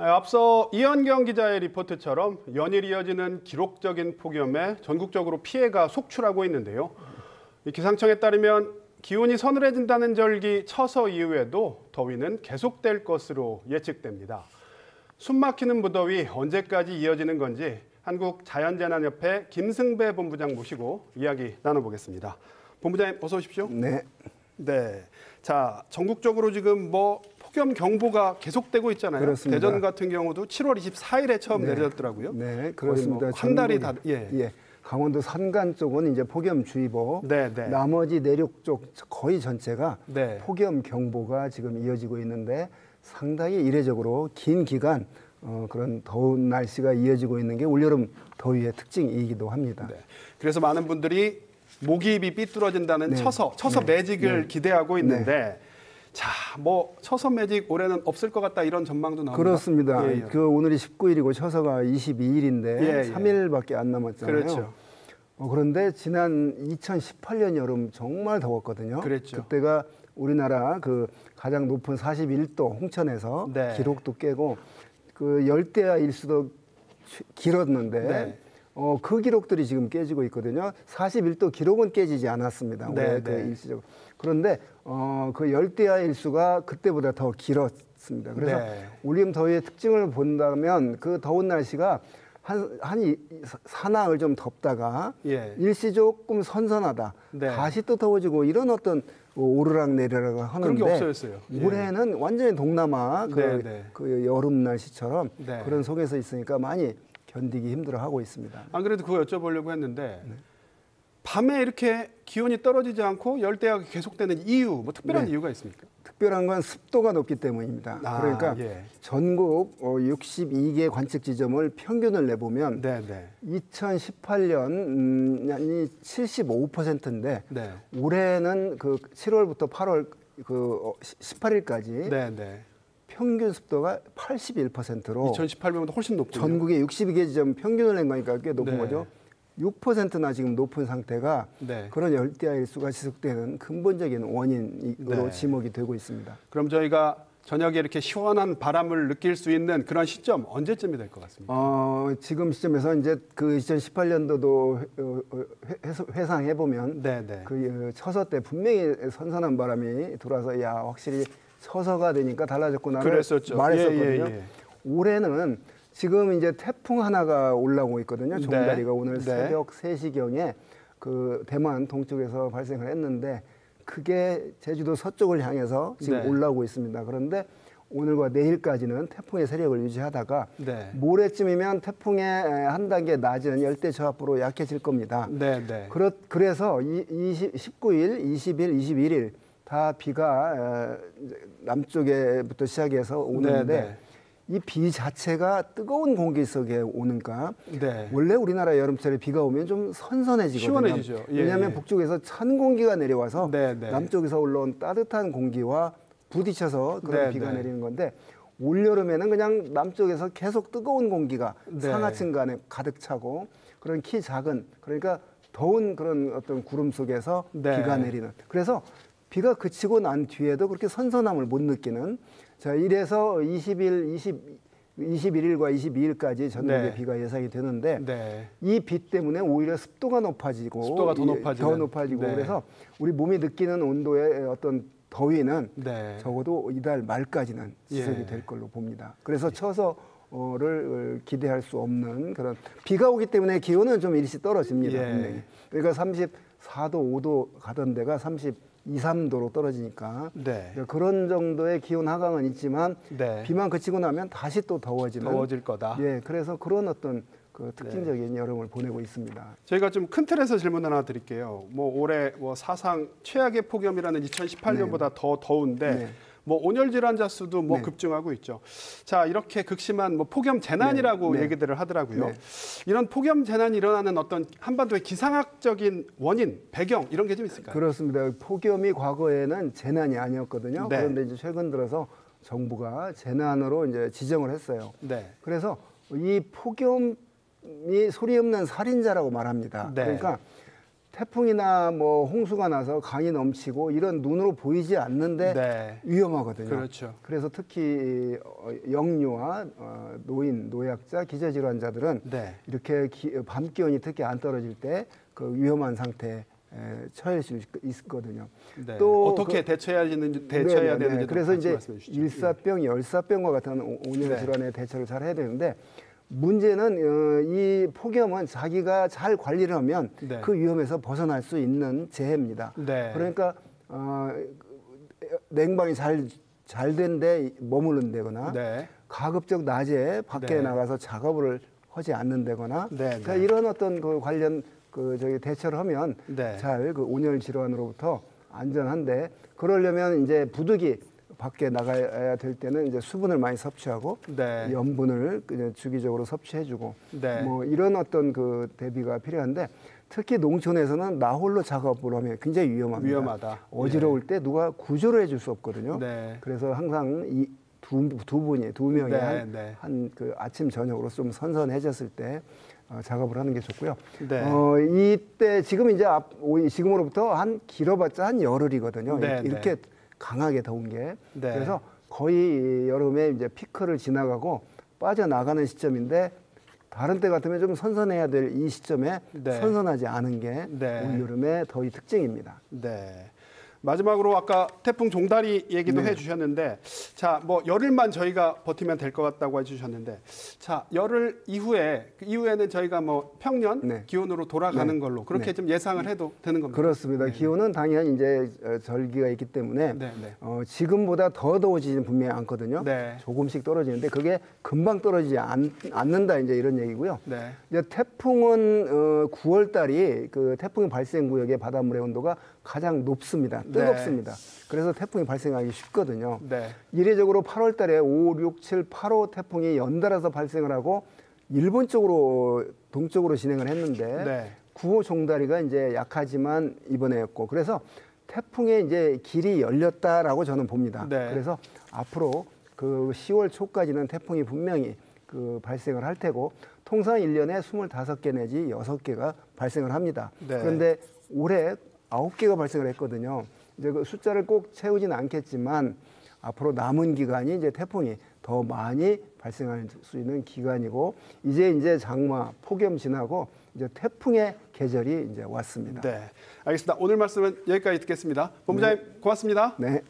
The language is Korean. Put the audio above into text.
앞서 이현경 기자의 리포트처럼 연일 이어지는 기록적인 폭염에 전국적으로 피해가 속출하고 있는데요. 기상청에 따르면 기온이 서늘해진다는 절기 처서 이후에도 더위는 계속될 것으로 예측됩니다. 숨막히는 무더위 언제까지 이어지는 건지 한국자연재난협회 김승배 본부장 모시고 이야기 나눠보겠습니다. 본부장님 어서 오십시오. 네. 네. 자, 전국적으로 지금 폭염 경보가 계속되고 있잖아요. 그렇습니다. 대전 같은 경우도 7월 24일에 처음 내려졌더라고요. 네, 그렇습니다. 한 달이 다 강원도 산간 쪽은 이제 폭염주의보, 나머지 내륙 쪽 거의 전체가 폭염 경보가 지금 이어지고 있는데 상당히 이례적으로 긴 기간 그런 더운 날씨가 이어지고 있는 게 올여름 더위의 특징이기도 합니다. 네. 그래서 많은 분들이 모기입이 삐뚤어진다는 처서 매직을 기대하고 있는데 자, 처서 매직 올해는 없을 것 같다 이런 전망도 나옵니다. 그렇습니다. 오늘이 19일이고 처서가 22일인데 3일밖에 안 남았잖아요. 그렇죠. 그런데 지난 2018년 여름 정말 더웠거든요. 그랬죠. 그때가 우리나라 그 가장 높은 41도 홍천에서 기록도 깨고 그 열대야 일수도 길었는데 그 기록들이 지금 깨지고 있거든요. 41도 기록은 깨지지 않았습니다. 올해 그 일시적으로. 그런데 그 열대야 일수가 그때보다 더 길었습니다. 그래서 올여름 더위의 특징을 본다면 그 더운 날씨가 한 사나흘 좀 덥다가 일시 조금 선선하다. 다시 또 더워지고 이런 어떤 오르락 내리락 하는데 그런 게 없어졌어요. 올해는 완전히 동남아 그 여름 날씨처럼 그런 속에서 있으니까 많이 견디기 힘들어하고 있습니다. 안 그래도 그거 여쭤보려고 했는데 밤에 이렇게 기온이 떨어지지 않고 열대야가 계속되는 이유, 특별한 이유가 있습니까? 특별한 건 습도가 높기 때문입니다. 그러니까 전국 62개 관측 지점을 평균을 내보면 2018년이 75%인데 올해는 그 7월부터 8월 그 18일까지 평균 습도가 81%로 2018년보다 훨씬 높군요. 전국의 62개 지점 평균을 낸 거니까 꽤 높은 거죠. 6%나 지금 높은 상태가 그런 열대야 일수가 지속되는 근본적인 원인으로 지목이 되고 있습니다. 그럼 저희가 저녁에 이렇게 시원한 바람을 느낄 수 있는 그런 시점 언제쯤이 될 것 같습니까? 지금 시점에서 이제 그 2018년도도 회상해 보면 그 처서 때 분명히 선선한 바람이 들어와서 확실히 처서가 되니까 달라졌구나를 말했었거든요. 올해는 지금 이제 태풍 하나가 올라오고 있거든요. 종다리가 오늘 새벽 3시경에 그 대만 동쪽에서 발생을 했는데 그게 제주도 서쪽을 향해서 지금 올라오고 있습니다. 그런데 오늘과 내일까지는 태풍의 세력을 유지하다가 모레쯤이면 태풍의 한 단계 낮은 열대저하포로 약해질 겁니다. 그래서 19일, 20일, 21일 다 비가 남쪽에부터 시작해서 오는데 이 비 자체가 뜨거운 공기 속에 오는가 원래 우리나라 여름철에 비가 오면 좀 선선해지거든요. 시원해지죠. 왜냐하면 북쪽에서 찬 공기가 내려와서 남쪽에서 올라온 따뜻한 공기와 부딪혀서 그런 비가 내리는 건데 올여름에는 그냥 남쪽에서 계속 뜨거운 공기가 상하층 간에 가득 차고 그런 키 작은 그러니까 더운 그런 어떤 구름 속에서 비가 내리는 그래서 비가 그치고 난 뒤에도 그렇게 선선함을 못 느끼는 자, 이래서 21일과 22일까지 전국에 비가 예상이 되는데 이 비 때문에 오히려 습도가 높아지고 더 높아지고 그래서 우리 몸이 느끼는 온도의 어떤 더위는 적어도 이달 말까지는 지속이 될 걸로 봅니다. 그래서 처서를 기대할 수 없는 그런 비가 오기 때문에 기온은 좀 일시 떨어집니다. 분명히. 그러니까 34도, 5도 가던 데가 2, 3도로 떨어지니까 그런 정도의 기온 하강은 있지만 비만 그치고 나면 다시 또 더워질 거다. 그래서 그런 어떤 그 특징적인 여름을 보내고 있습니다. 저희가 좀 큰 틀에서 질문 하나 드릴게요. 올해 사상 최악의 폭염이라는 2018년보다 더 더운데 온열 질환자 수도 급증하고 있죠. 자, 이렇게 극심한 폭염 재난이라고 얘기들을 하더라고요. 이런 폭염 재난이 일어나는 어떤 한반도의 기상학적인 원인, 배경 이런 게 좀 있을까요? 그렇습니다. 폭염이 과거에는 재난이 아니었거든요. 그런데 이제 최근 들어서 정부가 재난으로 이제 지정을 했어요. 그래서 이 폭염이 소리 없는 살인자라고 말합니다. 그러니까 태풍이나 뭐 홍수가 나서 강이 넘치고 이런 눈으로 보이지 않는데 네. 위험하거든요. 그렇죠. 그래서 특히 영유아, 노인, 노약자, 기저질환자들은 네. 이렇게 밤 기온이 특히 안 떨어질 때 그 위험한 상태에 처할 수 있거든요. 네. 또 어떻게 대처해야 되는지 그래서 이제 일사병, 열사병과 같은 온열 질환에 대처를 잘 해야 되는데 문제는 이 폭염은 자기가 잘 관리를 하면 네. 그 위험에서 벗어날 수 있는 재해입니다. 네. 그러니까 냉방이 잘 된데 머무른다거나 네. 가급적 낮에 밖에 네. 나가서 작업을 하지 않는다거나 네. 그러니까 네. 이런 어떤 그 관련 저기 대처를 하면 네. 잘 그 온열 질환으로부터 안전한데 그러려면 이제 부득이 밖에 나가야 될 때는 이제 수분을 많이 섭취하고 네. 염분을 그냥 주기적으로 섭취해주고 네. 뭐 이런 어떤 그 대비가 필요한데 특히 농촌에서는 나 홀로 작업을 하면 굉장히 위험합니다. 어지러울 때 누가 구조를 해줄 수 없거든요. 네. 그래서 항상 이 두 명이 네. 한 그 아침 저녁으로 좀 선선해졌을 때 작업을 하는 게 좋고요. 네. 이때 지금 이제 지금으로부터 한 길어봤자 한 열흘이거든요. 네. 이렇게 강하게 더운 게. 네. 그래서 거의 여름에 이제 피크를 지나가고 빠져나가는 시점인데 다른 때 같으면 좀 선선해야 될 이 시점에 네. 선선하지 않은 게 올 여름의 더위 특징입니다. 네. 마지막으로 아까 태풍 종다리 얘기도 해주셨는데, 자, 뭐 열흘만 저희가 버티면 될 것 같다고 해주셨는데, 자, 열흘 이후에는 저희가 뭐 평년 기온으로 돌아가는 걸로 그렇게 좀 예상을 해도 되는 겁니다. 그렇습니다. 기온은 당연히 이제 절기가 있기 때문에 지금보다 더 더워지지는 분명히 않거든요. 조금씩 떨어지는데 그게 금방 떨어지지 않는다 이제 이런 얘기고요. 이제 태풍은 9월 달이 그 태풍 발생 구역의 바닷물의 온도가 가장 높습니다. 뜨겁습니다. 그래서 태풍이 발생하기 쉽거든요. 이례적으로 8월 달에 5, 6, 7, 8호 태풍이 연달아서 발생을 하고 일본 쪽으로 동쪽으로 진행을 했는데 9호 종다리가 이제 약하지만 이번에였고 그래서 태풍의 이제 길이 열렸다라고 저는 봅니다. 그래서 앞으로 그 10월 초까지는 태풍이 분명히 그 발생을 할 테고 통상 1년에 25개 내지 6개가 발생을 합니다. 그런데 올해 9개가 발생을 했거든요. 이제 그 숫자를 꼭 채우지는 않겠지만 앞으로 남은 기간이 이제 태풍이 더 많이 발생할 수 있는 기간이고 이제 장마, 폭염 지나고 이제 태풍의 계절이 이제 왔습니다. 네, 알겠습니다. 오늘 말씀은 여기까지 듣겠습니다. 본부장님 고맙습니다. 네.